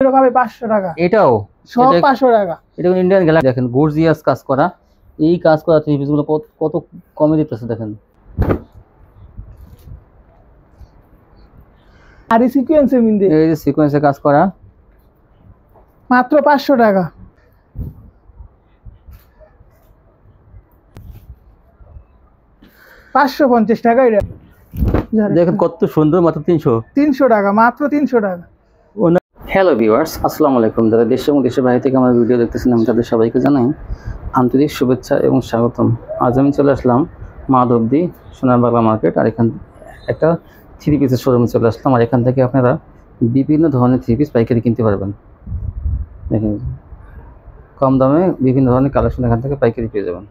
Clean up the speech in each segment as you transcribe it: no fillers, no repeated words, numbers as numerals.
জর্জেটও পাবে 500 টাকা। এটাও সব 500 টাকা। এটা ইন্ডিয়ান গ্যালাক্সি দেখেন, গর্জিয়াস কাজ করা। এই কাজ করা থ্রি পিস গুলো কত কমে দিতেছে দেখেন। আর এই সিকোয়েন্সের মিন্দে, এই যে সিকোয়েন্সে কাজ করা, মাত্র 500 টাকা। 550 টাকা এটা। দেখেন কত সুন্দর, মাত্র 300 টাকা, মাত্র 300 টাকা। হ্যালো ভিউয়ার্স, আসসালামু আলাইকুম। যারা দেশ এবং দেশের বাইরে থেকে আমার ভিডিও দেখতেছেন, আমি তাদের সবাইকে জানাই আন্তরিক শুভেচ্ছা এবং স্বাগতম। আজ আমি চলে আসলাম মাধবদী সোনার বাংলা মার্কেট, আর এখান একটা থ্রি পিসের শোরুমে চলে আসলাম। আর এখান থেকে আপনারা বিভিন্ন ধরনের থ্রি পিস পাইকারি কিনতে পারবেন। দেখেন কম দামে বিভিন্ন ধরনের কালেকশন এখান থেকে পাইকারি পেয়ে যাবেন।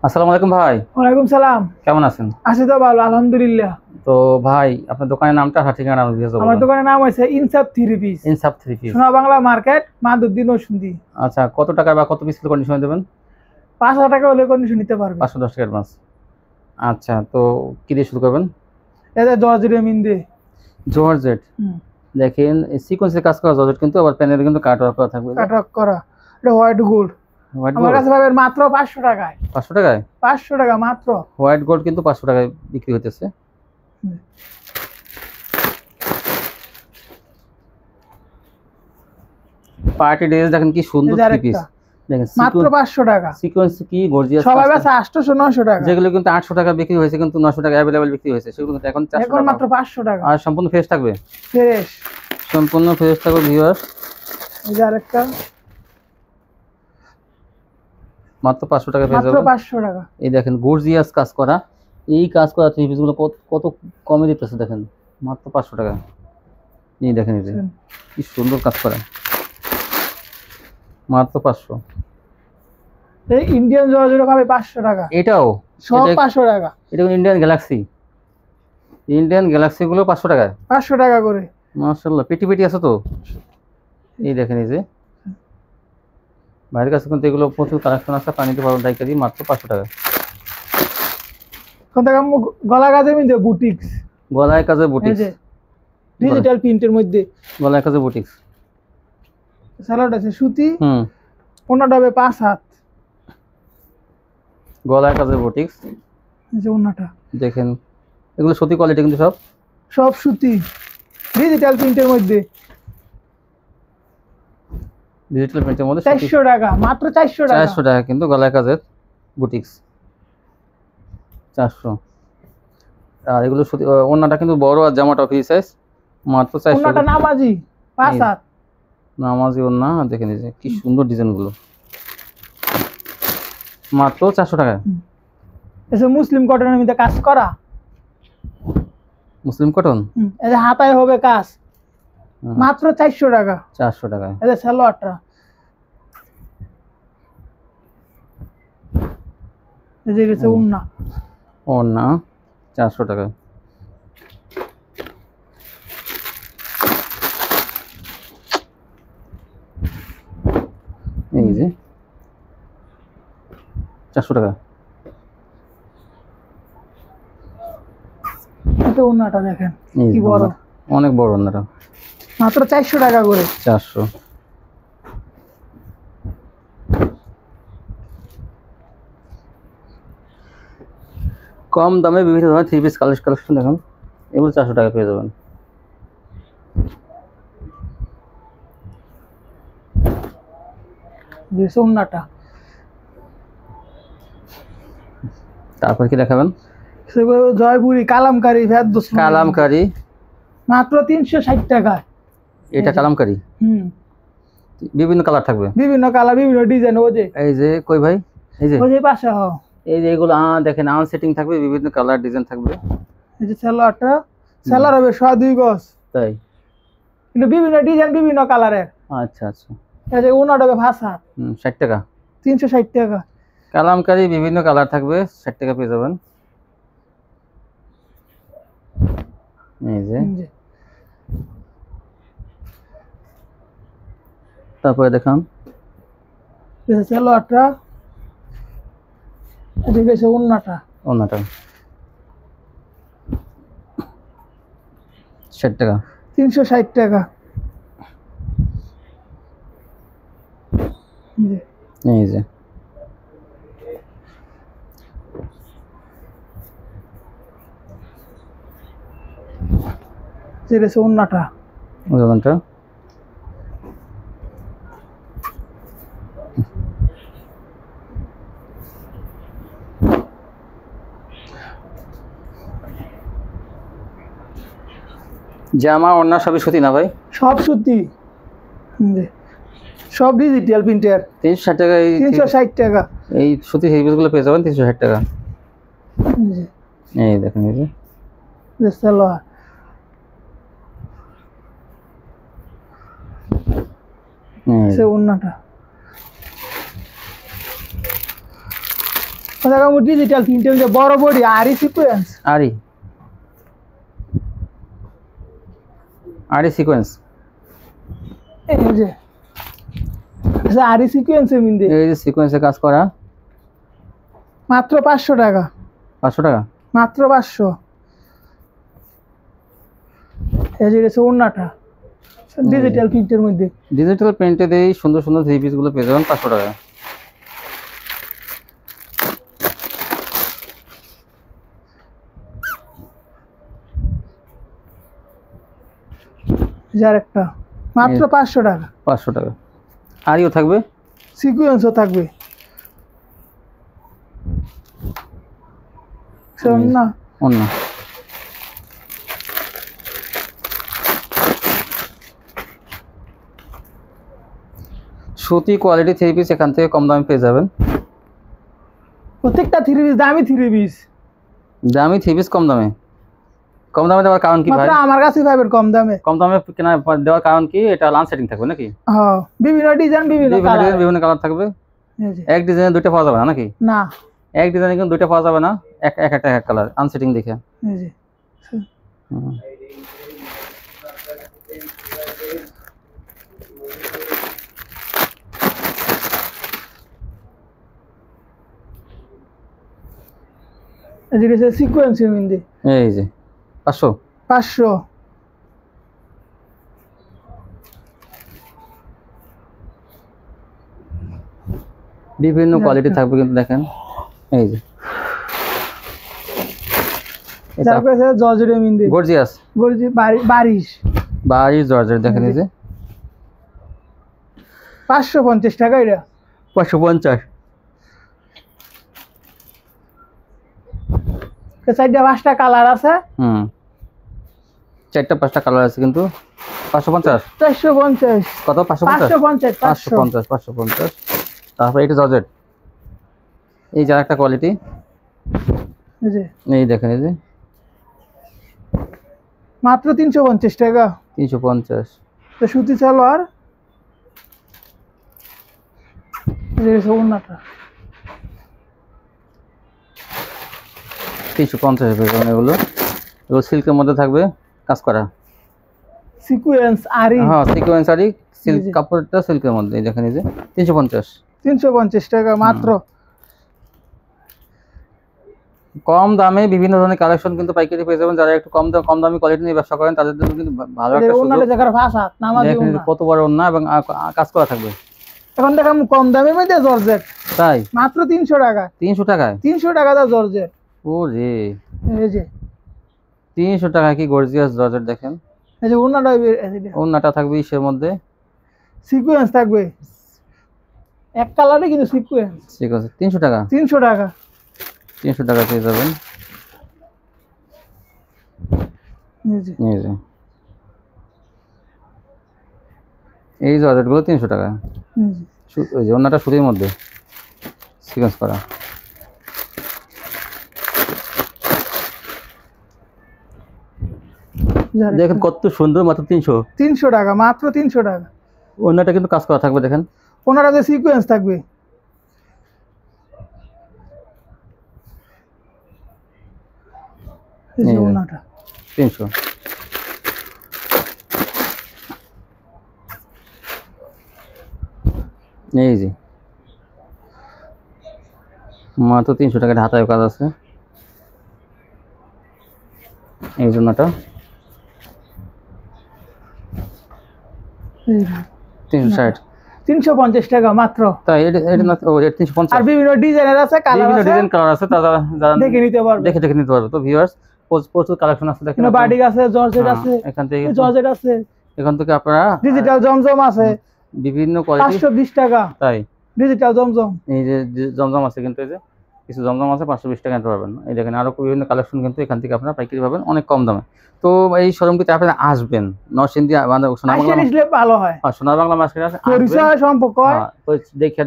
আসসালামু আলাইকুম ভাই। ওয়ালাইকুম সালাম। কেমন আছেন? আছি তো ভালো, আলহামদুলিল্লাহ। তো ভাই, আপনার দোকানের নামটা আর ঠিকানা দিয়ে দেবো। আমার দোকানের নাম হচ্ছে ইনসাফ থ্রি পিস। ইনসাফ থ্রি পিস, সোনা বাংলা মার্কেট, মাধবদী নরসিংদী। আচ্ছা, কত টাকা বা কত পিস কন্ডিশন দেবেন? 5,000 টাকা হলে কন্ডিশন নিতে পারবে। 510 টাকা অ্যাডভান্স। আচ্ছা, তো কি দিয়ে শুরু করবেন? এটা জর্জেটের মিন্দে। জর্জেট দেখেন, সিকোয়েন্সের কাজ করা জর্জেট, কিন্তু আবার প্যানেলে কিন্তু কাট ওয়ার্ক করা থাকবে। কাট ওয়ার্ক করা, এটা হোয়াইট গোল্ড। আমার কাছে পাবেন মাত্র 500 টাকায়। 500 টাকায়? 500 টাকা মাত্র। হোয়াইট গোল্ড কিন্তু 500 টাকায় বিক্রি হতেছে। পার্টি ড্রেস দেখেন কি সুন্দর থ্রি পিস, দেখেন মাত্র 500 টাকা। সিকোয়েন্স কি গর্জিয়াস, সবাই বেচে 800 900 টাকা। যেগুলো কিন্তু 800 টাকা বিক্রি হয়েছে, কিন্তু 900 টাকা अवेलेबल বিক্রি হয়েছে, সেগুলো কিন্তু এখন 400 টাকা, মাত্র 500 টাকা। আর সম্পূর্ণ ফ্রেশ থাকবে। ফ্রেশ, সম্পূর্ণ ফ্রেশ থাকবে ভিউয়ার্স। এই যে আরেকটা মাত্র 500 টাকা পেয়ে যাবেন। মাত্র 500 টাকা। এই দেখেন গর্জিয়াস কাজ করা, এই কাজ করা থ্রি পিস গুলো কত কমে দিতেছে দেখেন, মাত্র 500 টাকা। এই দেখেন, এই যে কি সুন্দর কাজ করা, মাত্র 500। এই ইন্ডিয়ান জর্জেটও পাবে 500 টাকা। এটাও সব 500 টাকা। এটা ইন্ডিয়ান গ্যালাক্সি, ইন্ডিয়ান গ্যালাক্সি গুলো 500 টাকায়, 500 টাকা করে। মাশাআল্লাহ, পেটি আছে তো। এই দেখেন, এই যে বাইরের কাছে কিন্তু এগুলো প্রচুর কালেকশন আছে, পানিতে পাবেন পাইকারি মাত্র 500 টাকা। কোন টাকা? গলা কাজের মধ্যে বুটিক্স, গলায় কাজে বুটিক্স, ডিজিটাল প্রিন্টের মধ্যে গলায় কাজে বুটিক্স। সালোয়ার আছে সুতি, ওন্নাটা হবে 5 হাত। গলায় কাজে বুটিক্স, এই যে ওন্নাটা দেখেন, এগুলো সুতি কোয়ালিটি, কিন্তু সব সুতি, ডিজিটাল প্রিন্টের মধ্যে। ডিজিটাল প্রিন্টের মধ্যে 400 টাকা, মাত্র 400 টাকা। 400 টাকা কিন্তু গলায় কাজের বুটিক্স, 400। আর এগুলো সুতি, ওন্নাটা কিন্তু বড়, আর জামাটা ফ্রি সাইজ, মাত্র 400। ওন্নাটা নামাজি 5 হাত, নামাজি ওন্না। দেখেন এই যে কি সুন্দর ডিজাইন গুলো, মাত্র 400 টাকা। এসে মুসলিম কটনের মধ্যে কাজ করা, মুসলিম কটন, এই যে হাতায় হবে কাজ, মাত্র 400 টাকা। 400 টাকা। এই যে সালোয়ারটা, এই যে গেছে ওন্না, ওন্না 400 টাকা। এই যে 400 টাকা। এটা ওন্নাটা দেখেন কি বড়, অনেক বড় ওন্নাটা, মাত্র 400 টাকা করে। 400। কম দামে বিভিন্ন ধরনের থ্রি পিস কালেকশন দেখুন, এগুলো 400 টাকা পেয়ে যাবেন। যে ওন্নাটা, তারপর কি দেখাবেন? জয়পুরি কালামকারী, ফেরদৌস কালামকারী, মাত্র 360 টাকা। এটা কালামকারী, বিভিন্ন কালার থাকবে, বিভিন্ন কালার, বিভিন্ন ডিজাইন। ওই যে এই যে কই ভাই, এই যে ওই যে পাশে, এই যে এগুলো দেখেন আনসেটিং থাকবে, বিভিন্ন কালার ডিজাইন থাকবে। এই যে সালোয়ারটা, সালোয়ার হবে 2.5 গজ, তাই কিন্তু বিভিন্ন ডিজাইন, বিভিন্ন কালারের। আচ্ছা আচ্ছা। এই যে ওন্নাটা হবে 5 হাত, 60 টাকা। 360 টাকা। কালামকারী বিভিন্ন কালার থাকবে, 60 টাকা পেয়ে যাবেন। এই যে তারপরে দেখান, সালোয়ারটা, এটা গেছে ওন্নাটা, ওন্নাটা 60 টাকা। 360 টাকা। জি এই যে যেটা হচ্ছে ওন্নাটা। ওজনটা জামা ওড়না সবই সুতি না ভাই? সব সুতি। জি সব ডিজিটাল প্রিন্টের। 360 টাকা। এই 360 টাকা। এই সুতি থ্রি পিসগুলো পেয়ে যাবেন 360 টাকা। জি এই দেখেন এই যে সালোয়ার। সে ওন্নাটা। ওটা ডিজিটাল প্রিন্টের যে বড় বড়ি আরি সিকোয়েন্স। আরি সিকোয়েন্স। এই যে আরি সিকোয়েন্সে মিন্দে। এই যে সিকোয়েন্সে কাজ করা মাত্র 500 টাকা। 500 টাকা মাত্র 500। এই যে হচ্ছে ওন্নাটা ডিজিটাল প্রিন্টের মধ্যে। ডিজিটাল প্রিন্টে দিয়ে সুন্দর সুন্দর থ্রি পিসগুলো পেয়ে যাবেন 500 টাকা। যার একটা মাত্র 500 টাকা। 500 টাকা। আরিও থাকবে, সিকোয়েন্সও থাকবে। ওন্না ওন্না সুতি কোয়ালিটি থ্রি পিস এখান থেকে কম দামে পেয়ে যাবেন। প্রত্যেকটা থ্রি পিস দামি থ্রি পিস। দামি থ্রি পিস কম দামে। কম দামে দেওয়ার কারণ কি ভাই? মাত্র আমার কাছে পাবেন কম দামে। কম দামে কেনা দেওয়ার কারণ কি? এটা লাঞ্চ সেটিং থাকবে নাকি? হ্যাঁ বিভিন্ন ডিজাইন বিভিন্ন কালার। বিভিন্ন কালার থাকবে। এক ডিজাইনে দুইটা পাওয়া যাবে না নাকি? না এক ডিজাইনে কিন্তু দুইটা পাওয়া যাবে না, এক একটা এক কালার আনসেটিং দেখে। এই যে এই যে সিকোয়েন্সে মিন্দে। এই যে 500 500। বিভিন্ন কোয়ালিটি থাকবে কিন্তু দেখেন এই যে এটা তারপরে জর্জেট মিন্দে গর্জিয়াস বারিশ জর্জেট দেখেন এই যে 550 টাকা এটা। 550। চারটা 5টা কালার আছে। চারটা 5টা কালার আছে কিন্তু 550। 450 কত? 550 550। তারপরে এটা জর্জেট। এই যার একটা কোয়ালিটি এই যে এই দেখেন এই যে মাত্র 350 টাকা। 350। তো সুতি সালোয়ার। এই যে ওন্নাটা 350 পেয়ে যাবেন। এগুলো সিল্কের মধ্যে থাকবে কাজ করা সিকোয়েন্স আরি। হ্যাঁ সিকোয়েন্স আরি সিল্ক কাপড়টা সিল্কের মধ্যে। এই দেখেন এই যে 350 টাকা মাত্র। কম দামে বিভিন্ন ধরনের কালেকশন কিন্তু পাইকারি পেয়ে যাবেন। যারা একটু কম দামি কোয়ালিটি নিয়ে ব্যবসা করেন তাদের জন্য কিন্তু ভালো একটা সুযোগ। ওন্নাটা দেখার ভাষা নামাজি দেখেন ওন্না। কত বড় ওন্না এবং কাজ করা থাকবে। এখন দেখাম কম দামের মধ্যে জর্জেট। তাই মাত্র 300 টাকা। 300 টাকায়? 300 টাকা দা জর্জেট। ও রে এই যে 300 টাকা কি গর্জিয়াস জর্জেট দেখেন। এই যে ওন্নাটা ওন্নাটা থাকবে ইসের মধ্যে সিকোয়েন্স থাকবে এক কালারে কিন্তু সিকোয়েন্স। ঠিক আছে 300 টাকা। 300 টাকা। 300 টাকা পেয়ে যাবেন। এই যে এই যে এই জর্জেটগুলো 300 টাকা। ওই যে ওন্নাটা সুতির মধ্যে সিকোয়েন্স করা। দেখেন কত সুন্দর। মাত্র 300 টাকা। মাত্র 300 টাকা। ওন্নাটা কিন্তু কাজ করা থাকবে দেখেন। ওনারাতে সিকোয়েন্স থাকবে। এই যে ওন্নাটা 300। এই যে মাত্র 300 টাকার হাতায় কাজ আছে। এই জন্যটা 360। 350 টাকা মাত্র। তাই এটা না, ও রেট 350। আর বিভিন্ন ডিজাইনের আছে, কালার বিভিন্ন আছে, ডিজাইন কালার আছে, তারা দেখে নিতে পারবে, দেখে নিতে পারবে। তো ভিউয়ার্স প্রচুর কালেকশন আছে, দেখেন বাটিক আছে, জর্জেট আছে, এখান থেকে জর্জেট আছে, এখান থেকে আপনারা ডিজিটাল জমজম আছে বিভিন্ন কোয়ালিটি 520 টাকা। তাই ডিজিটাল জমজম, এই যে জমজম আছে, কিন্তু এই যে কিছু জমজম আছে 520 টাকা নিতে পারবেন। এই দেখেন আরো বিভিন্ন কালেকশন কিন্তু এখান থেকে আপনারা পাইকারি পাবেন অনেক কম দামে। তো এই শোরুমটিতে আপনারা আসবেন, নরসিংদী মানে সোনার বাংলা, ভালো হয়, সোনার বাংলা মার্কেটে আসবেন, পরিচয় সম্পর্ক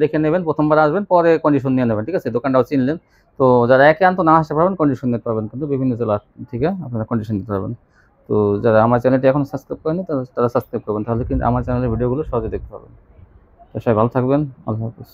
দেখে নেবেন, প্রথমবার আসবেন, পরে কন্ডিশন নিয়ে নেবেন, ঠিক আছে? দোকানটাও চিনলেন। তো যারা একে আনতো না আসতে পারবেন, কন্ডিশন নিতে পারবেন, কিন্তু বিভিন্ন জেলা থেকে আপনারা কন্ডিশন নিতে পারবেন। তো যারা আমার চ্যানেলটি এখন সাবস্ক্রাইব করেনি তারা সাবস্ক্রাইব করবেন, তাহলে কিন্তু আমার চ্যানেলের ভিডিওগুলো সহজে দেখতে পাবেন। তো সবাই ভালো থাকবেন, আল্লাহ হাফেজ।